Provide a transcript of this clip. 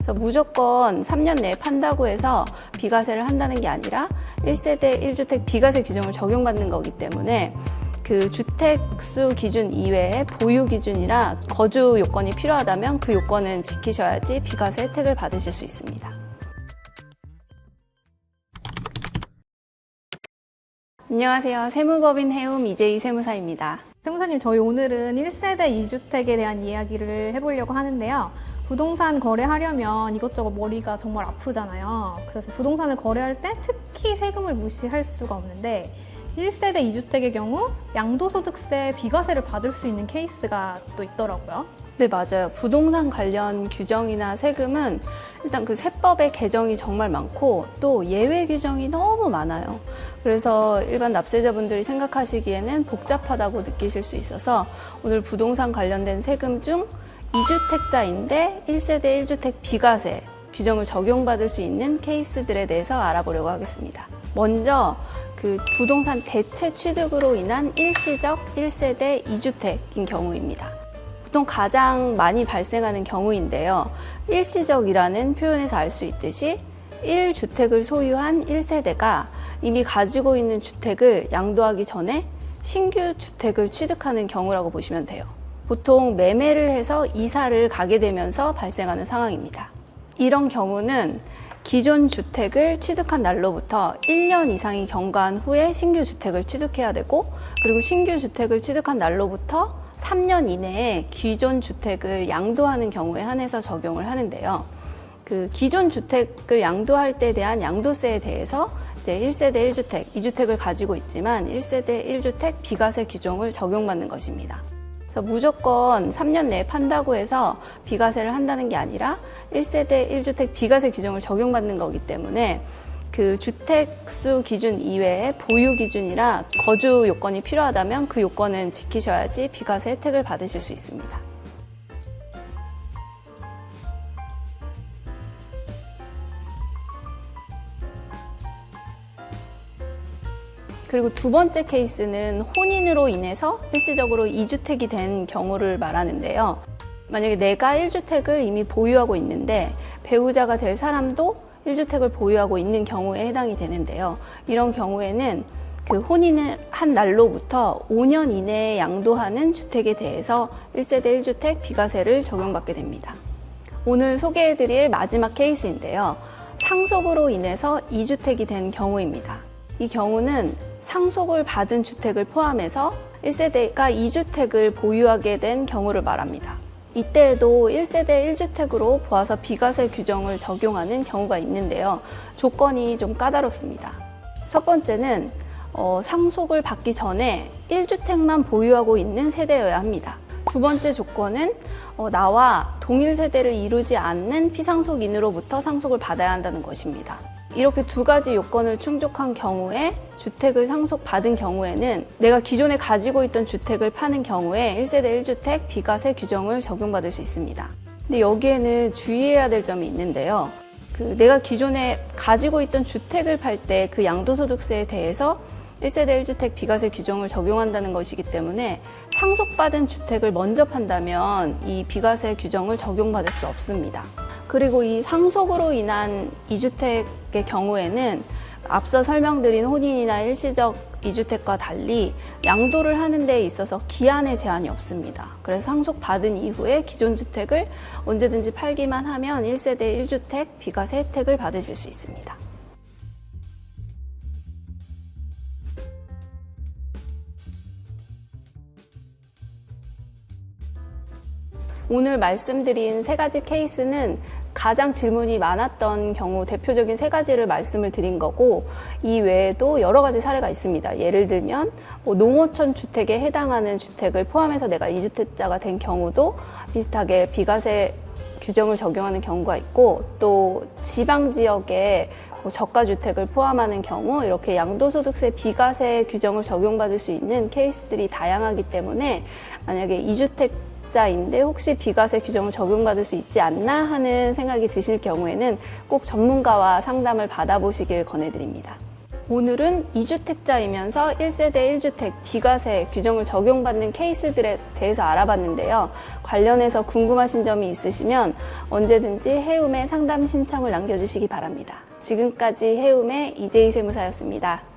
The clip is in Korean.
그래서 무조건 3년 내에 판다고 해서 비과세를 한다는 게 아니라 1세대 1주택 비과세 규정을 적용받는 거기 때문에 그 주택수 기준 이외에 보유 기준이라 거주 요건이 필요하다면 그 요건은 지키셔야지 비과세 혜택을 받으실 수 있습니다. 안녕하세요. 세무법인 해움 이재희 세무사입니다. 세무사님, 저희 오늘은 1세대 2주택에 대한 이야기를 해보려고 하는데요. 부동산 거래하려면 이것저것 머리가 정말 아프잖아요. 그래서 부동산을 거래할 때 특히 세금을 무시할 수가 없는데 1세대 2주택의 경우 양도소득세 비과세를 받을 수 있는 케이스가 또 있더라고요. 네, 맞아요. 부동산 관련 규정이나 세금은 일단 그 세법의 개정이 정말 많고 또 예외 규정이 너무 많아요. 그래서 일반 납세자분들이 생각하시기에는 복잡하다고 느끼실 수 있어서 오늘 부동산 관련된 세금 중 2주택자인데 1세대 1주택 비과세 규정을 적용받을 수 있는 케이스들에 대해서 알아보려고 하겠습니다. 먼저 그 부동산 대체 취득으로 인한 일시적 1세대 2주택인 경우입니다. 보통 가장 많이 발생하는 경우인데요. 일시적이라는 표현에서 알 수 있듯이 1주택을 소유한 1세대가 이미 가지고 있는 주택을 양도하기 전에 신규 주택을 취득하는 경우라고 보시면 돼요. 보통 매매를 해서 이사를 가게 되면서 발생하는 상황입니다. 이런 경우는 기존 주택을 취득한 날로부터 1년 이상이 경과한 후에 신규 주택을 취득해야 되고, 그리고 신규 주택을 취득한 날로부터 3년 이내에 기존 주택을 양도하는 경우에 한해서 적용을 하는데요. 그 기존 주택을 양도할 때에 대한 양도세에 대해서 이제 1세대 1주택, 2주택을 가지고 있지만 1세대 1주택 비과세 규정을 적용받는 것입니다. 그래서 무조건 3년 내에 판다고 해서 비과세를 한다는 게 아니라 1세대 1주택 비과세 규정을 적용받는 거기 때문에 그 주택수 기준 이외에 보유 기준이라 거주 요건이 필요하다면 그 요건은 지키셔야지 비과세 혜택을 받으실 수 있습니다. 그리고 두 번째 케이스는 혼인으로 인해서 일시적으로 2주택이 된 경우를 말하는데요. 만약에 내가 1주택을 이미 보유하고 있는데 배우자가 될 사람도 1주택을 보유하고 있는 경우에 해당이 되는데요. 이런 경우에는 그 혼인을 한 날로부터 5년 이내에 양도하는 주택에 대해서 1세대 1주택 비과세를 적용받게 됩니다. 오늘 소개해드릴 마지막 케이스인데요. 상속으로 인해서 2주택이 된 경우입니다. 이 경우는 상속을 받은 주택을 포함해서 1세대가 2주택을 보유하게 된 경우를 말합니다. 이때에도 1세대 1주택으로 보아서 비과세 규정을 적용하는 경우가 있는데요. 조건이 좀 까다롭습니다. 첫 번째는 상속을 받기 전에 1주택만 보유하고 있는 세대여야 합니다. 두 번째 조건은 나와 동일 세대를 이루지 않는 피상속인으로부터 상속을 받아야 한다는 것입니다. 이렇게 두 가지 요건을 충족한 경우에 주택을 상속받은 경우에는 내가 기존에 가지고 있던 주택을 파는 경우에 1세대 1주택 비과세 규정을 적용받을 수 있습니다. 근데 여기에는 주의해야 될 점이 있는데요. 내가 기존에 가지고 있던 주택을 팔 때 그 양도소득세에 대해서 1세대 1주택 비과세 규정을 적용한다는 것이기 때문에 상속받은 주택을 먼저 판다면 이 비과세 규정을 적용받을 수 없습니다. 그리고 이 상속으로 인한 2주택의 경우에는 앞서 설명드린 혼인이나 일시적 2주택과 달리 양도를 하는 데 있어서 기한의 제한이 없습니다. 그래서 상속받은 이후에 기존 주택을 언제든지 팔기만 하면 1세대 1주택 비과세 혜택을 받으실 수 있습니다. 오늘 말씀드린 세 가지 케이스는 가장 질문이 많았던 경우 대표적인 세 가지를 말씀을 드린 거고, 이 외에도 여러 가지 사례가 있습니다. 예를 들면 농어촌 주택에 해당하는 주택을 포함해서 내가 2주택자가 된 경우도 비슷하게 비과세 규정을 적용하는 경우가 있고, 또 지방 지역에 저가주택을 포함하는 경우 이렇게 양도소득세 비과세 규정을 적용받을 수 있는 케이스들이 다양하기 때문에 만약에 2주택자인데 혹시 비과세 규정을 적용받을 수 있지 않나 하는 생각이 드실 경우에는 꼭 전문가와 상담을 받아보시길 권해드립니다. 오늘은 2주택자이면서 1세대 1주택 비과세 규정을 적용받는 케이스들에 대해서 알아봤는데요. 관련해서 궁금하신 점이 있으시면 언제든지 해움의 상담 신청을 남겨주시기 바랍니다. 지금까지 해움의 이재희 세무사였습니다.